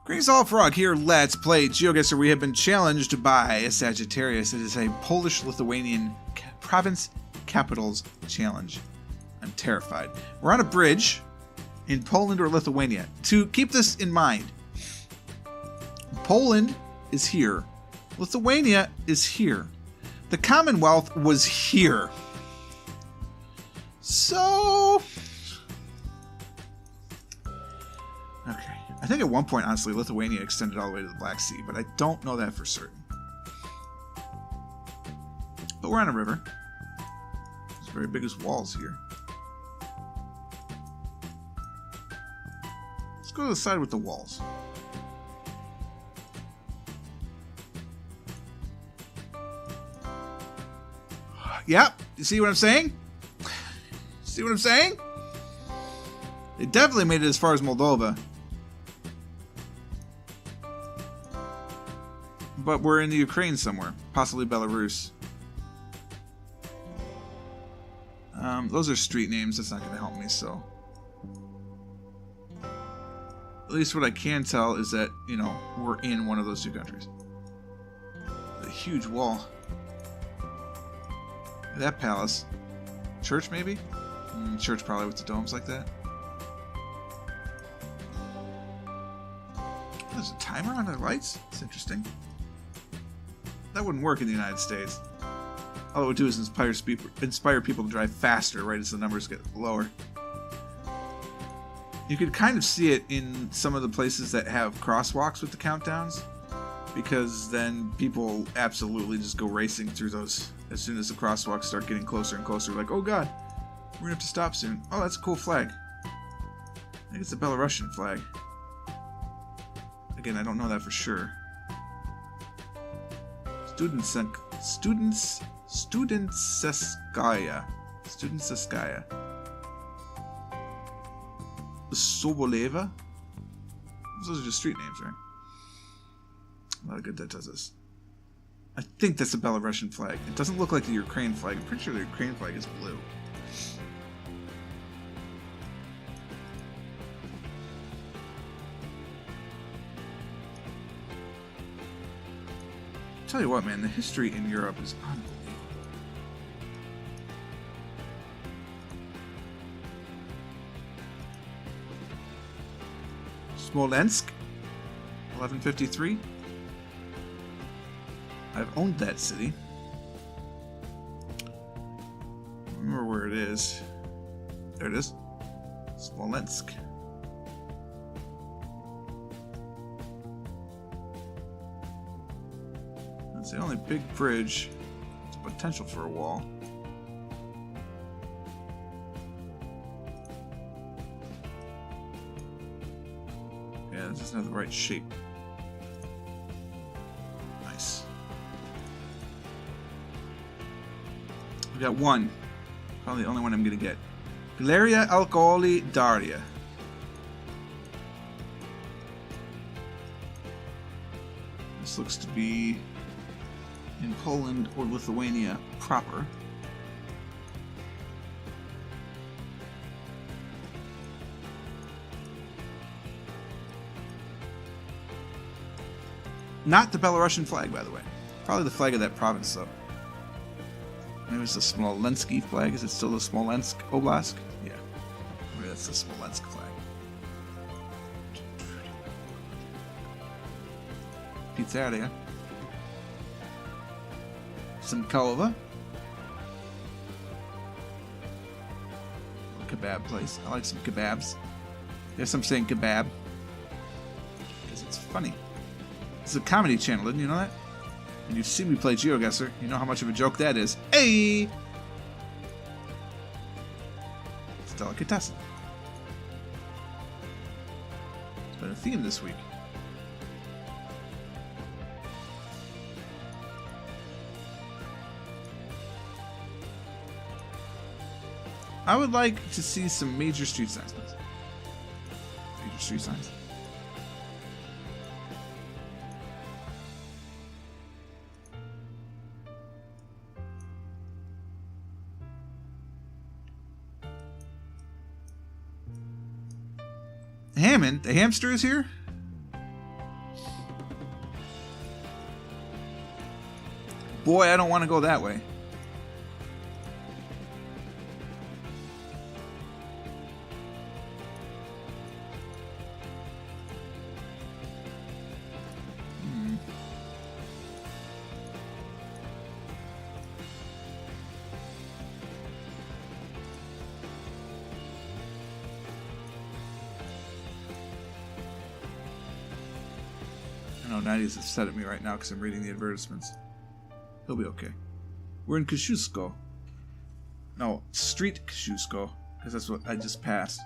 Greetings all, Frog here. Let's play GeoGuessr. We have been challenged by Sagittarius. It is a Polish-Lithuanian province capitals challenge. I'm terrified. We're on a bridge in Poland or Lithuania. To keep this in mind, Poland is here. Lithuania is here. The Commonwealth was here. So... okay. I think at one point, honestly, Lithuania extended all the way to the Black Sea, but I don't know that for certain. But we're on a river. There's very big as walls here. Let's go to the side with the walls. Yep. You see what I'm saying? See what I'm saying? They definitely made it as far as Moldova. But we're in the Ukraine somewhere. Possibly Belarus. Those are street names. That's not going to help me, so... at least what I can tell is that, you know, we're in one of those two countries. A huge wall. That palace. Church, maybe? Church probably with the domes like that. There's a timer on their lights? That's interesting. That wouldn't work in the United States. All it would do is inspire people to drive faster, right, as the numbers get lower. You could kind of see it in some of the places that have crosswalks with the countdowns, because then people absolutely just go racing through those as soon as the crosswalks start getting closer and closer. Like, oh god, we're gonna have to stop soon. Oh, that's a cool flag. I think it's a Belarusian flag. Again, I don't know that for sure. Studentskaya. Soboleva? Those are just street names, right? A lot of good that does this. I think that's a Belarusian flag. It doesn't look like the Ukraine flag. I'm pretty sure the Ukraine flag is blue. Tell you what, man, the history in Europe is unbelievable. Smolensk, 1153. I've owned that city. Remember where it is. There it is. Smolensk. That's the only big bridge. It's potential for a wall. Yeah, this doesn't have the right shape. Nice. We got one. Probably the only one I'm gonna get. Galeria Alcoholi Daria. This looks to be in Poland or Lithuania proper. Not the Belarusian flag, by the way. Probably the flag of that province, though. Maybe it's the Smolensky flag. Is it still the Smolensk Oblast? Yeah. Maybe that's the Smolensk flag. Pizzeria. Some kava. Kebab place. I like some kebabs. Yes, I'm saying kebab. Because it's funny. It's a comedy channel, didn't you know that? And you've seen me play GeoGuessr. You know how much of a joke that is. Hey! It's a delicatessen. It's been a theme this week. I would like to see some major street signs, please. Major street signs. Hammond, the hamster is here? boy, I don't want to go that way. I know 90's upset at me right now because I'm reading the advertisements. He'll be okay. We're in Kosciuszko. No, Street Kosciuszko, because that's what I just passed.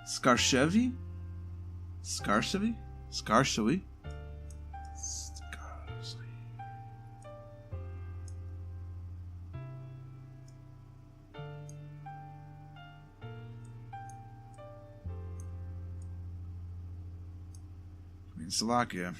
Skarshevi? Skarshevi? Skarshevi? I mean, Slovakia.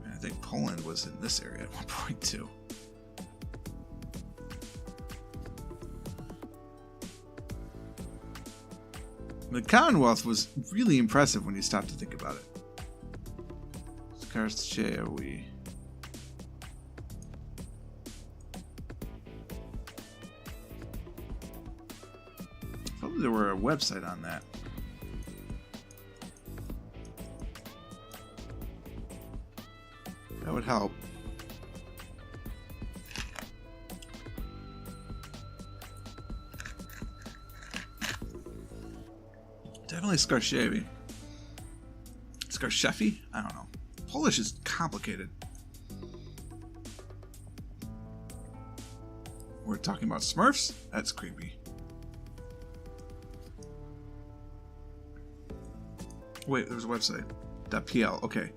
I think Poland was in this area at one point too. The Commonwealth was really impressive when you stop to think about it. Skarshevi. Probably there were a website on that. That would help. Definitely Skarshevi. Skarshevi? I don't know. Polish is complicated. We're talking about Smurfs? That's creepy. Wait, there's a website. .pl, okay.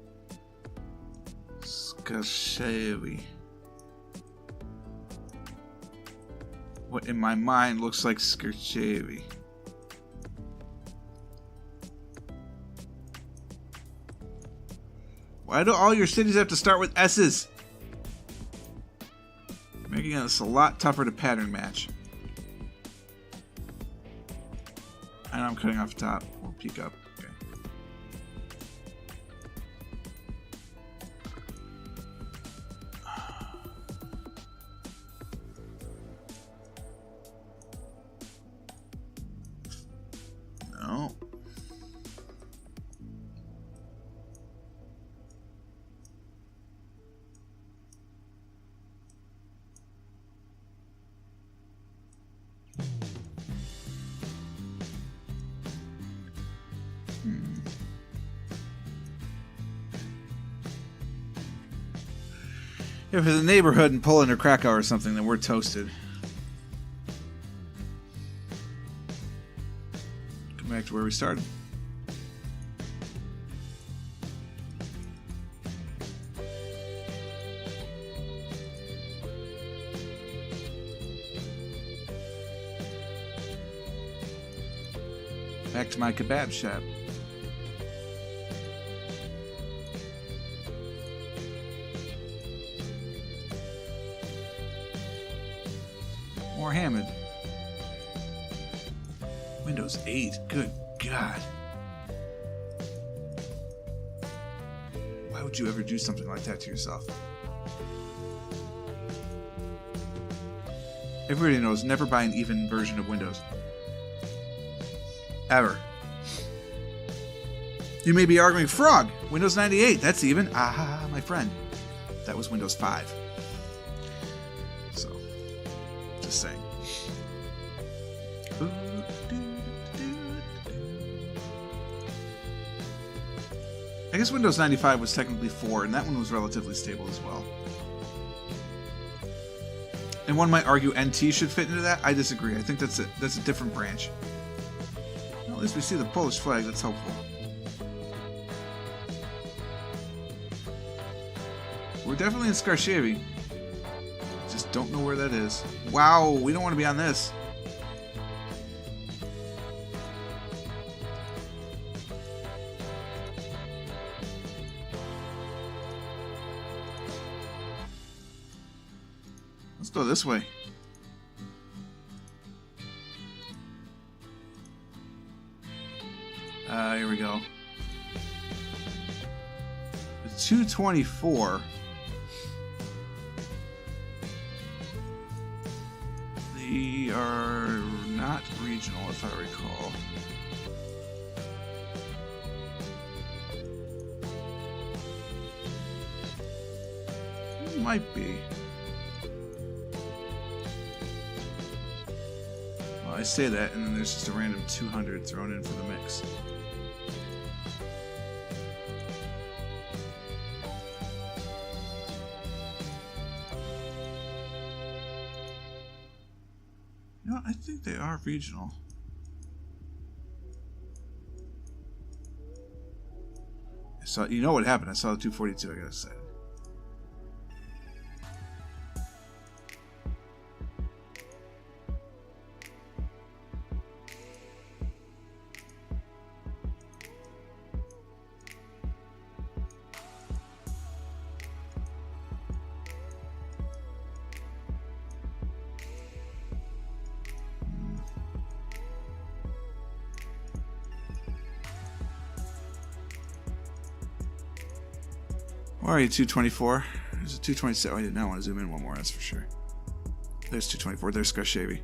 Skarshevi. What in my mind looks like Skarshevi. Why do all your cities have to start with S's? Making this a lot tougher to pattern match. And I'm cutting off the top. We'll peek up. Okay. No. If it's a neighborhood in Poland or Krakow or something, then we're toasted. Come back to where we started. Back to my kebab shop. More Hammond. Windows 8. Good God. Why would you ever do something like that to yourself? Everybody knows never buy an even version of Windows. Ever. You may be arguing, Frog, Windows 98, that's even. Ah, my friend. That was Windows 5. So, just saying. I guess Windows 95 was technically 4, and that one was relatively stable as well. And one might argue NT should fit into that. I disagree. I think that's a different branch. Well, at least we see the Polish flag. That's helpful. We're definitely in Skarshevi. Just don't know where that is. Wow, we don't want to be on this. Let's go this way. 224. They are not regional, if I recall. It might be. Well, I say that, and then there's just a random 200 thrown in for the mix. No, I think they are regional. I saw, you know what happened? I saw the 242, I gotta say. Where are you, 224? There's a 227. I did not want to zoom in one more, that's for sure. There's 224. There's Skarshavy.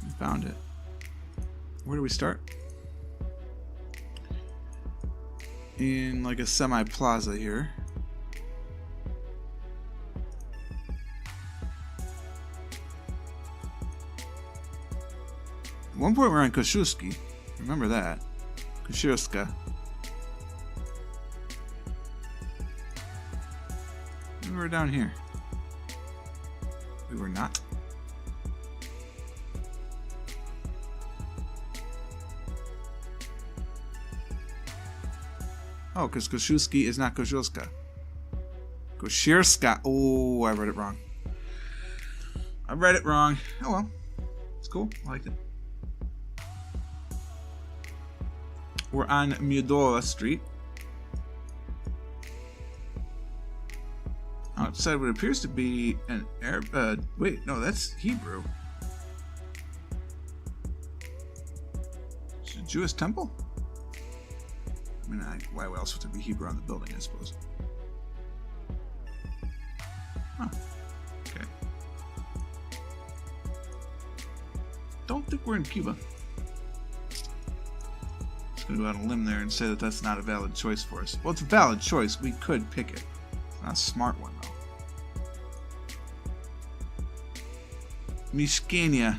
We found it. Where do we start? In like a semi-plaza here. At one point we're on Kosciuszki. Remember that. Kosciuszka. We were down here. We were not. Oh, because Kosciuszki is not Kosciuszka. Koszierska. Oh, I read it wrong. I read it wrong. Oh well. It's cool. I liked it. We're on Miodowa Street. Outside what appears to be an Arab. Wait, no, that's Hebrew. It's a Jewish temple? I mean, why else would there be Hebrew on the building, I suppose? Huh. Okay. Don't think we're in Cuba. Just gonna go out on a limb there and say that that's not a valid choice for us. Well, it's a valid choice. We could pick it. It's not a smart one, though. Mieszkania.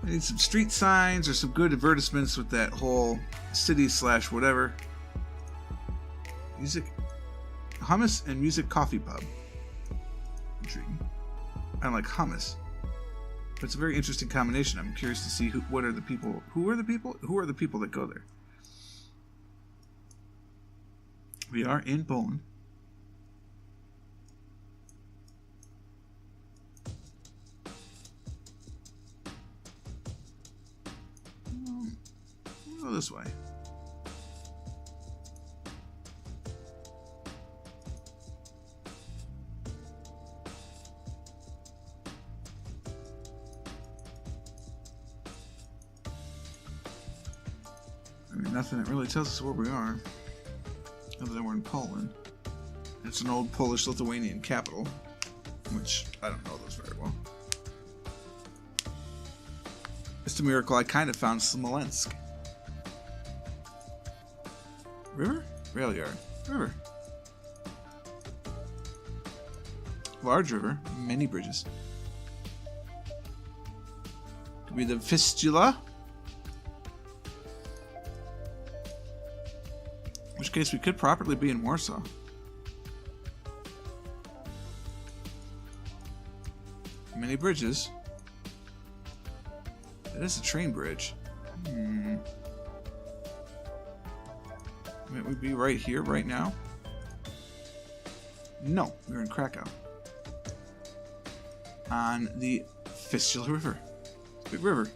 I need some street signs or some good advertisements with that whole city slash whatever. Music, hummus and music coffee pub. Intriguing. I don't like hummus. But it's a very interesting combination. I'm curious to see who are the people that go there. We are in Poland. We'll go this way. Nothing that really tells us where we are, other than we're in Poland. It's an old Polish-Lithuanian capital, which I don't know those very well. It's a miracle I kind of found Smolensk. River? Rail yard. River. Large river. Many bridges. Could be the Vistula. In which case we could properly be in Warsaw. Many bridges. That is a train bridge. Might we be right here, right now? No, we're in Krakow. On the Vistula River. Big river.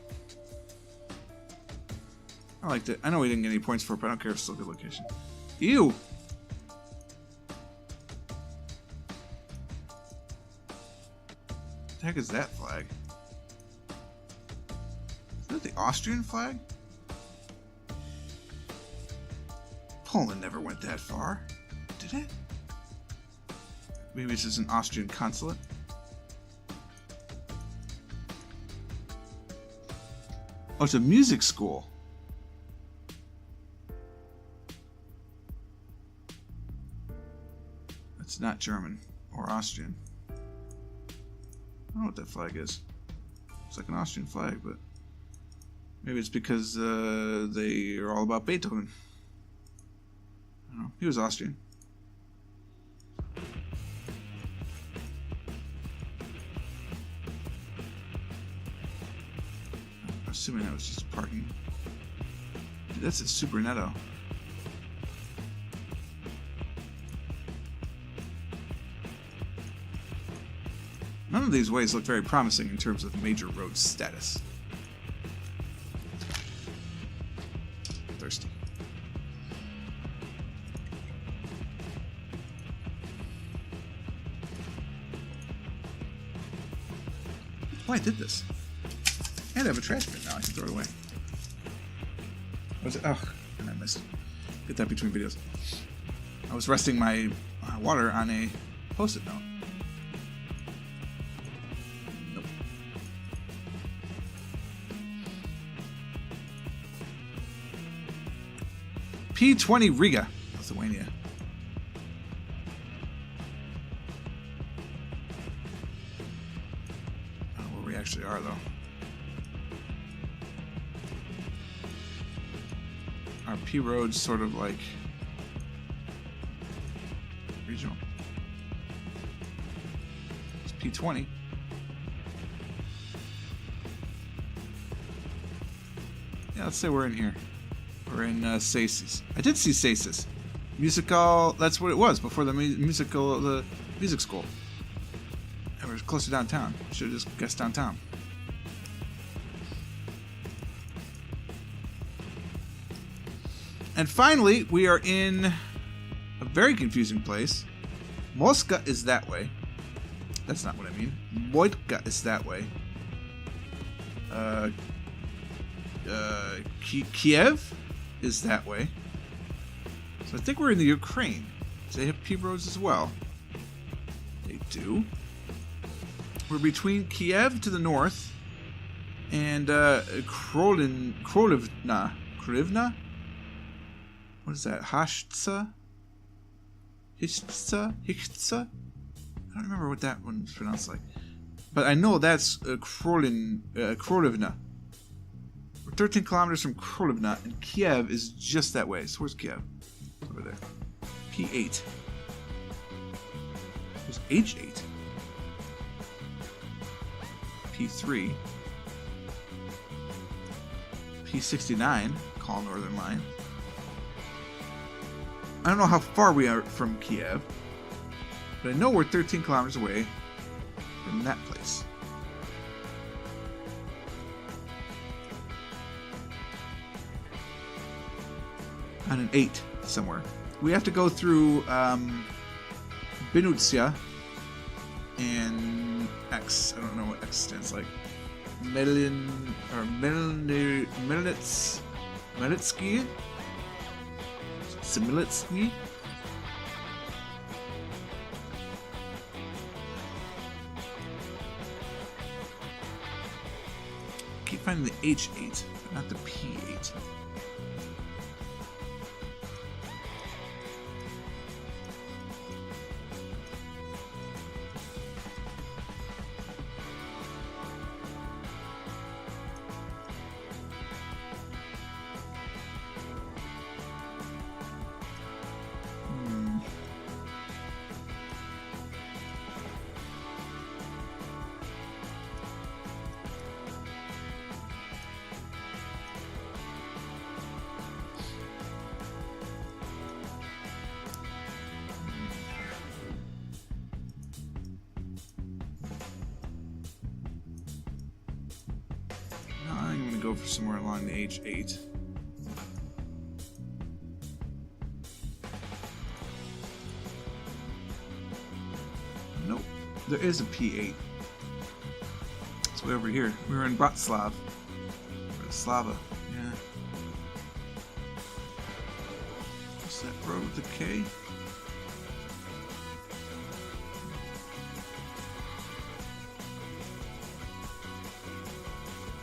I liked it. I know we didn't get any points for it, but I don't care if it's still a good location. Ew! the heck is that flag? Is that the Austrian flag? Poland never went that far, did it? Maybe it's just an Austrian consulate? Oh, it's a music school. It's not German or Austrian. I don't know what that flag is. It's like an Austrian flag, but maybe it's because they are all about Beethoven. I don't know. He was Austrian. I'm assuming that was just parking. Dude, that's a Super Netto. None of these ways look very promising in terms of major road status. Thirsty. Oh, I did this. And I have a trash bin now. I can throw it away. What was it? Oh, and I missed it. Get that between videos. I was resting my water on a post-it note. Nope. P20 Riga, Lithuania. I don't know where we actually are, though. Our P road's sort of like regional. It's P20. Yeah, let's say we're in here. We're in Saces. I did see Saces. Musical, that's what it was before the music school. And we're close to downtown. Should have just guessed downtown. And finally, we are in a very confusing place. Mosca is that way. That's not what I mean. Moitka is that way. Kiev is that way. So I think we're in the Ukraine. Do they have P roads as well? They do. We're between Kiev to the north and Krolivna. Krolivna? What is that? Hashtsa? Hishtsa? Hichtsa? I don't remember what that one's pronounced like. But I know that's Krolivna. We're 13 kilometers from Krolivna, and Kiev is just that way. So where's Kiev? It's over there. P8. Where's H8? P3. P69. Call Northern Line. I don't know how far we are from Kiev, but I know we're 13 kilometers away from that place. On an 8 somewhere. We have to go through Binutsia and X. I don't know what X stands like. Melnitsky? Similitsky? Keep finding the H8, but not the P8. Go for somewhere along the H8. Nope. There is a P8. It's way over here. We were in Bratislav. Bratislava, yeah. What's that road with the K?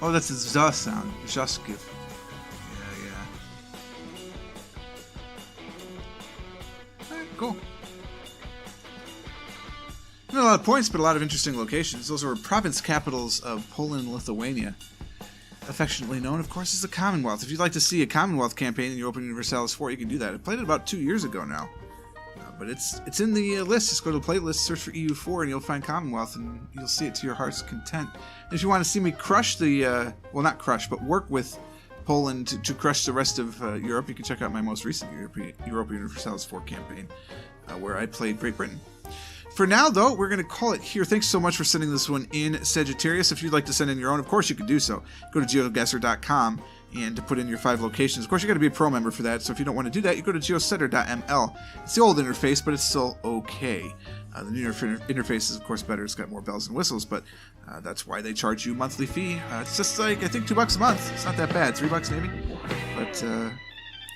Oh, that's a Z sound. Jaskiv. Yeah. Alright, cool. Not a lot of points, but a lot of interesting locations. Those were province capitals of Poland and Lithuania. Affectionately known, of course, as the Commonwealth. If you'd like to see a Commonwealth campaign in your Open Universalis 4, you can do that. I played it about 2 years ago now. But it's in the list. Just go to the playlist, search for EU4, and you'll find Commonwealth, and you'll see it to your heart's content. And if you want to see me crush the, well, not crush, but work with Poland to crush the rest of Europe, you can check out my most recent Europa Universalis 4 campaign, where I played Great Britain. For now, though, we're going to call it here. Thanks so much for sending this one in, Sagittarius. If you'd like to send in your own, of course you can do so. Go to GeoGuessr.com and to put in your 5 locations. Of course, you got to be a pro member for that, so if you don't want to do that, you go to geosetter.ml. It's the old interface, but it's still okay. The new interface is, of course, better. It's got more bells and whistles, but that's why they charge you a monthly fee. It's just like, I think, $2 a month. It's not that bad. $3 maybe. But,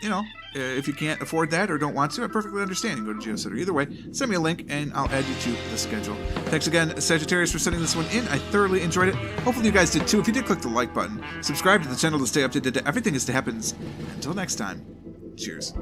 you know, if you can't afford that or don't want to, I perfectly understand. You can go to GeoSetter. Either way, send me a link and I'll add you to the schedule. Thanks again, Sagittarius, for sending this one in. I thoroughly enjoyed it. Hopefully you guys did too. If you did, click the like button. Subscribe to the channel to stay updated to everything as it happens. Until next time, cheers.